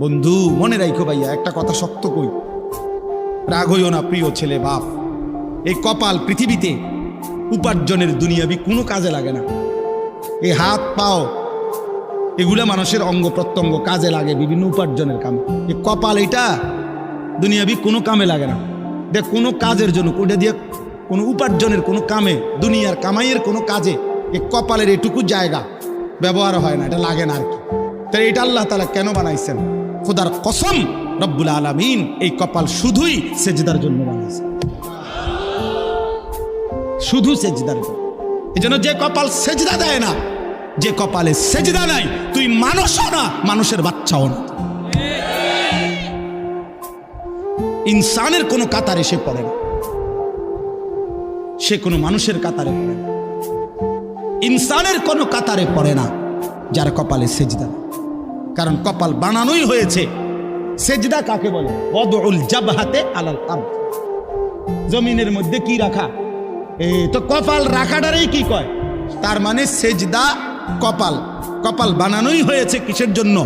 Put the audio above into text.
বন্ধু মনে রাখো ভাইয়া, একটা কথা শক্ত কই, রাগ হইও না প্রিয় ছেলে বাপ। এই কপাল পৃথিবীতে উপার্জনের দুনিয়াবি কোনো কাজে লাগে না। এই হাত পাও এগুলা মানুষের অঙ্গ প্রত্যঙ্গ কাজে লাগে বিভিন্ন উপার্জনের কামে। এই কপাল এটা দুনিয়াবি কোনো কামে লাগে না। দেখ কোনো কাজের জন্য ওটা দিয়ে কোনো উপার্জনের কোনো কামে, দুনিয়ার কামাইয়ের কোনো কাজে এই কপালের এটুকু জায়গা ব্যবহার হয় না, এটা লাগে না আর কি। তাই এটা আল্লাহ তাআলা কেন বানাইছেন? খোদার কসম রব্বুল আলামিন এই কপাল শুধুই সেজদার জন্য বানাইছে, শুধু সেজদার জন্য। এই জন্য যে কপাল সেজদা দেয় না, যে কপালে সেজদা নাই, তুই মানুষও না, মানুষের বাচ্চাও না। ইনসানের কোনো কাতারে সে পড়ে না, সে কোনো মানুষের কাতারে পড়ে না। ইনসানের কোনো কাতারে পড়ে না যার কপালে সেজদা। কারণ কপাল বানানোই হয়েছে। সেজদা কাকে বলে? ওয়াদউল জাবহাতে আলাল আরদ, জমিনের মধ্যে কি রাখা, এই তো কপাল রাখাটারই কি কয়। তার মানে সেজদা কপাল, কপাল বানানোই হয়েছে কিসের জন্য?